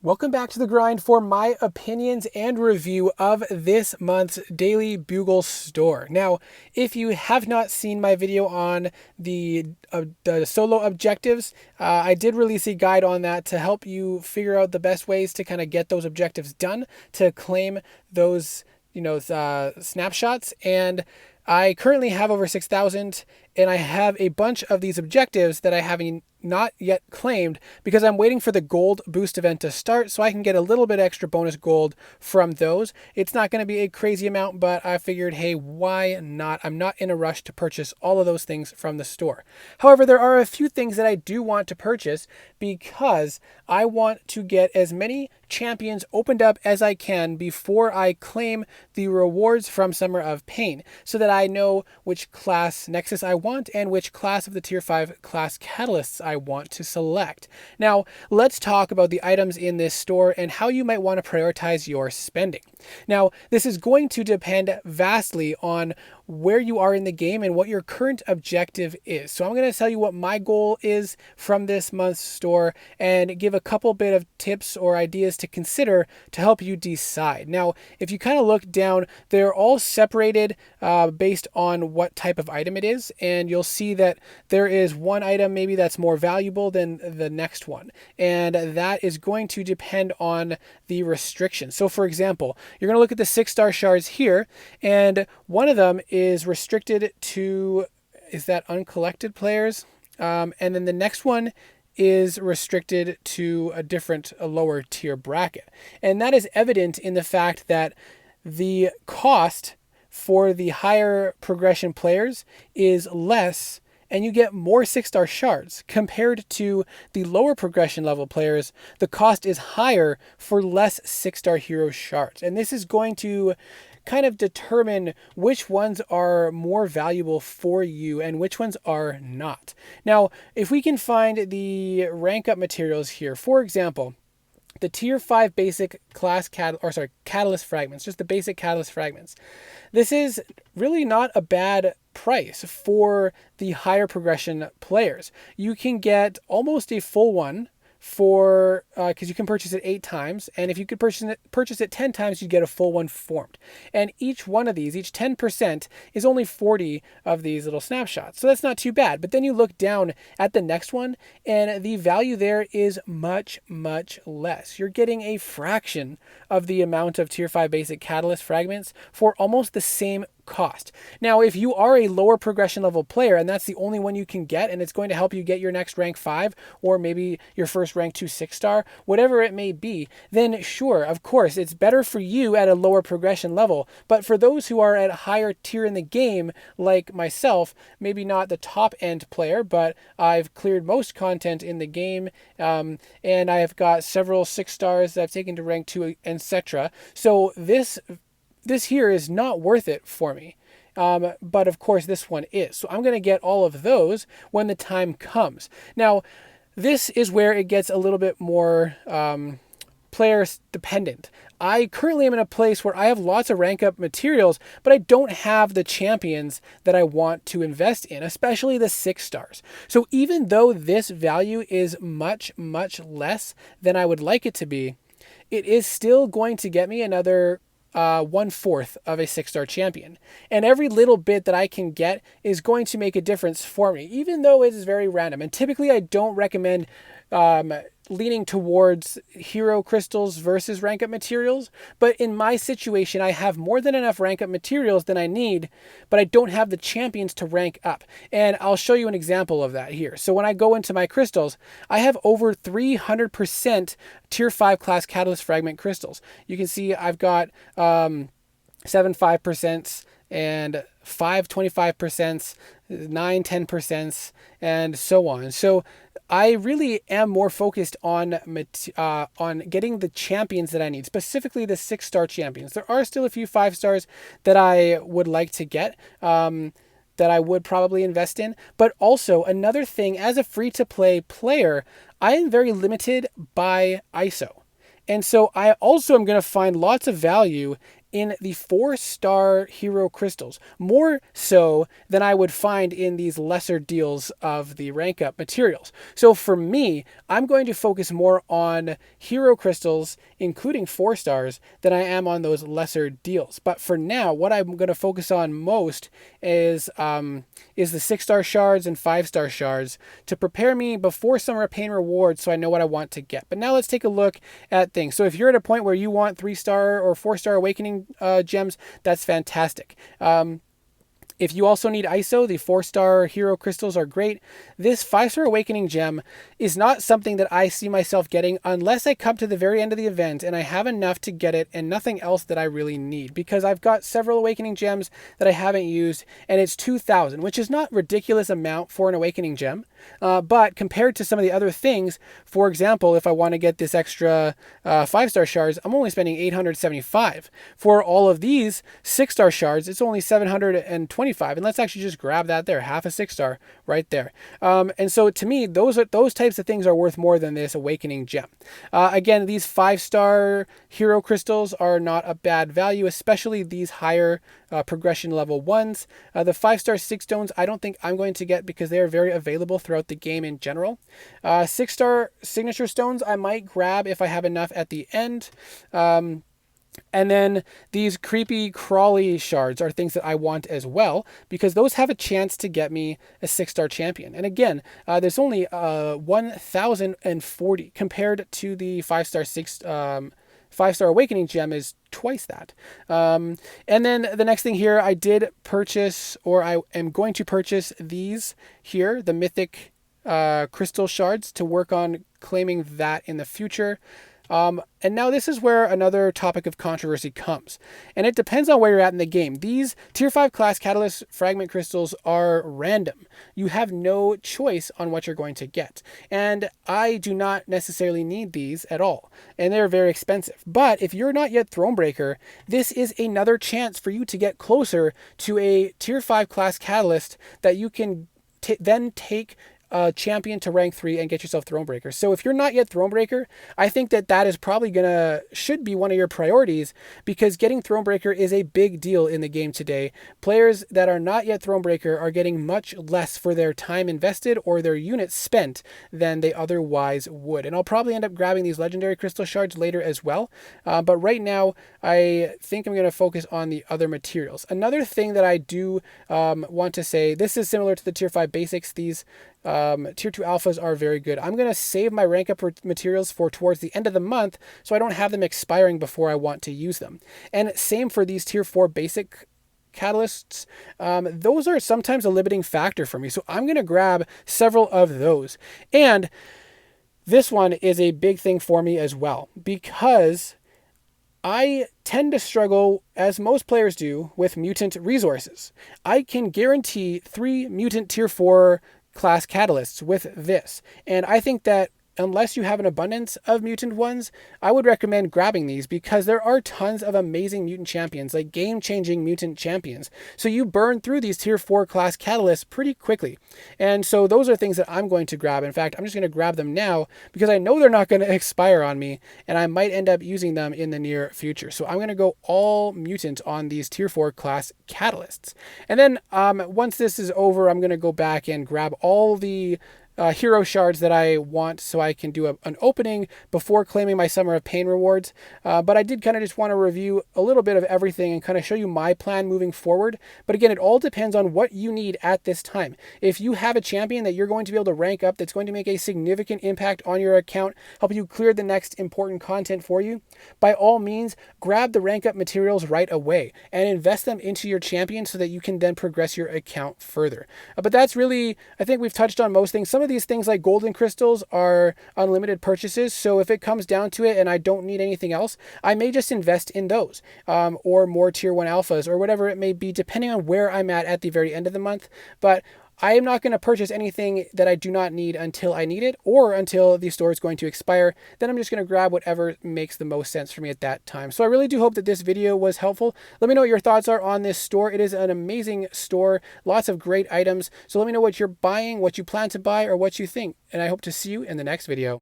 Welcome back to The Grind for my opinions and review of this month's Daily Bugle store. Now, if you have not seen my video on the solo objectives, I did release a guide on that to help you figure out the best ways to kind of get those objectives done, to claim those, snapshots. And I currently have over 6,000, and I have a bunch of these objectives that I haven't not yet claimed because I'm waiting for the gold boost event to start so I can get a little bit extra bonus gold from those. It's not going to be a crazy amount, but I figured, hey, why not? I'm not in a rush to purchase all of those things from the store. However, there are a few things that I do want to purchase because I want to get as many champions opened up as I can before I claim the rewards from Summer of Pain so that I know which class Nexus I want and which class of the tier 5 class catalysts I want to select. Now, let's talk about the items in this store and how you might want to prioritize your spending. Now, this is going to depend vastly on where you are in the game and what your current objective is. So I'm going to tell you what my goal is from this month's store and give a couple bit of tips or ideas to consider to help you decide. Now, if you kind of look down, they're all separated based on what type of item it is. And you'll see that there is one item maybe that's more valuable than the next one. And that is going to depend on the restrictions. So for example, you're going to look at the 6-star shards here, and one of them is restricted to, is that uncollected players? And then the next one is restricted to a lower tier bracket. And that is evident in the fact that the cost for the higher progression players is less, and you get more 6-star shards compared to the lower progression level players. The cost is higher for less 6-star hero shards. And this is going to kind of determine which ones are more valuable for you and which ones are not. Now, if we can find the rank up materials here, for example, the tier 5 basic class catalyst fragments, just the basic catalyst fragments. This is really not a bad price for the higher progression players. You can get almost a full one for because you can purchase it 8 times, and if you could purchase it 10 times, you'd get a full one formed. And each one of these, each 10%, is only 40 of these little snapshots, so that's not too bad. But then you look down at the next one, and the value there is much less. You're getting a fraction of the amount of tier 5 basic catalyst fragments for almost the same cost. Now, if you are a lower progression level player and that's the only one you can get, and it's going to help you get your next rank 5 or maybe your first rank 2 6-star, whatever it may be, then sure, of course, it's better for you at a lower progression level. But for those who are at a higher tier in the game, like myself, maybe not the top end player, but I've cleared most content in the game, and I've got several 6-stars that I've taken to rank 2, etc. So this here is not worth it for me. But of course this one is. So I'm going to get all of those when the time comes. Now, this is where it gets a little bit more player dependent. I currently am in a place where I have lots of rank up materials, but I don't have the champions that I want to invest in, especially the 6-stars. So even though this value is much less than I would like it to be, it is still going to get me another 1/4 of a 6-star champion. And every little bit that I can get is going to make a difference for me, even though it is very random. And typically I don't recommend leaning towards hero crystals versus rank up materials. But in my situation, I have more than enough rank up materials than I need, but I don't have the champions to rank up. And I'll show you an example of that here. So when I go into my crystals, I have over 300% tier 5 class catalyst fragment crystals. You can see I've got 7 5% and 5 25%, 9 10%, and so on. So I really am more focused on getting the champions that I need, specifically the 6-star champions. There are still a few 5-stars that I would like to get, that I would probably invest in. But also another thing, as a free-to-play player, I am very limited by ISO. And so I also am going to find lots of value in the 4-star hero crystals, more so than I would find in these lesser deals of the rank up materials. So for me, I'm going to focus more on hero crystals, including 4 stars, than I am on those lesser deals. But for now, what I'm going to focus on most is the 6-star shards and 5-star shards to prepare me before Summer of Pain rewards, so I know what I want to get. But now let's take a look at things. So if you're at a point where you want 3-star or 4-star awakening gems, that's fantastic. If you also need ISO, the 4-star hero crystals are great. This 5-star awakening gem is not something that I see myself getting unless I come to the very end of the event and I have enough to get it and nothing else that I really need, because I've got several awakening gems that I haven't used, and it's 2,000, which is not a ridiculous amount for an awakening gem. But compared to some of the other things, for example, if I want to get this extra 5-star shards, I'm only spending 875. For all of these 6-star shards, it's only 725. And let's actually just grab that there, half a 6-star right there. And so to me, those types of things are worth more than this awakening gem. Again, these 5-star hero crystals are not a bad value, especially these higher progression level ones. The 5-star 6 stones, I don't think I'm going to get because they are very available throughout the game in general. 6-star signature stones, I might grab if I have enough at the end. And then these creepy crawly shards are things that I want as well, because those have a chance to get me a 6-star champion. And again, there's only 1,040 compared to the 5-star awakening gem is twice that. And then the next thing here, I did purchase, or I am going to purchase these here, the mythic crystal shards, to work on claiming that in the future. And now this is where another topic of controversy comes. And it depends on where you're at in the game. These Tier 5 class Catalyst fragment crystals are random. You have no choice on what you're going to get. And I do not necessarily need these at all. And they're very expensive. But if you're not yet Thronebreaker, this is another chance for you to get closer to a Tier 5 class Catalyst that you can then take champion to rank 3 and get yourself Thronebreaker. So if you're not yet Thronebreaker, I think that is probably should be one of your priorities, because getting Thronebreaker is a big deal in the game today. Players that are not yet Thronebreaker are getting much less for their time invested or their units spent than they otherwise would. And I'll probably end up grabbing these legendary crystal shards later as well. But right now, I think I'm going to focus on the other materials. Another thing that I do want to say, this is similar to the Tier 5 basics. These Tier 2 alphas are very good. I'm going to save my rank up materials for towards the end of the month, so I don't have them expiring before I want to use them. And same for these Tier 4 basic catalysts. Those are sometimes a limiting factor for me, so I'm going to grab several of those. And this one is a big thing for me as well, because I tend to struggle, as most players do, with mutant resources. I can guarantee 3 mutant Tier 4 class catalysts with this. And I think that unless you have an abundance of mutant ones, I would recommend grabbing these, because there are tons of amazing mutant champions, like game-changing mutant champions. So you burn through these Tier 4 class catalysts pretty quickly. And so those are things that I'm going to grab. In fact, I'm just going to grab them now because I know they're not going to expire on me, and I might end up using them in the near future. So I'm going to go all mutant on these Tier 4 class catalysts. And then once this is over, I'm going to go back and grab all the hero shards that I want, so I can do an opening before claiming my Summer of Pain rewards. But I did kind of just want to review a little bit of everything and kind of show you my plan moving forward. But again, it all depends on what you need at this time. If you have a champion that you're going to be able to rank up that's going to make a significant impact on your account, help you clear the next important content for you, by all means, grab the rank up materials right away and invest them into your champion so that you can then progress your account further. But that's really, I think we've touched on most things. Some of these things like golden crystals are unlimited purchases, so if it comes down to it and I don't need anything else, I may just invest in those, or more Tier 1 alphas, or whatever it may be, depending on where I'm at the very end of the month. But I am not going to purchase anything that I do not need until I need it, or until the store is going to expire. Then I'm just going to grab whatever makes the most sense for me at that time. So I really do hope that this video was helpful. Let me know what your thoughts are on this store. It is an amazing store, lots of great items. So let me know what you're buying, what you plan to buy, or what you think. And I hope to see you in the next video.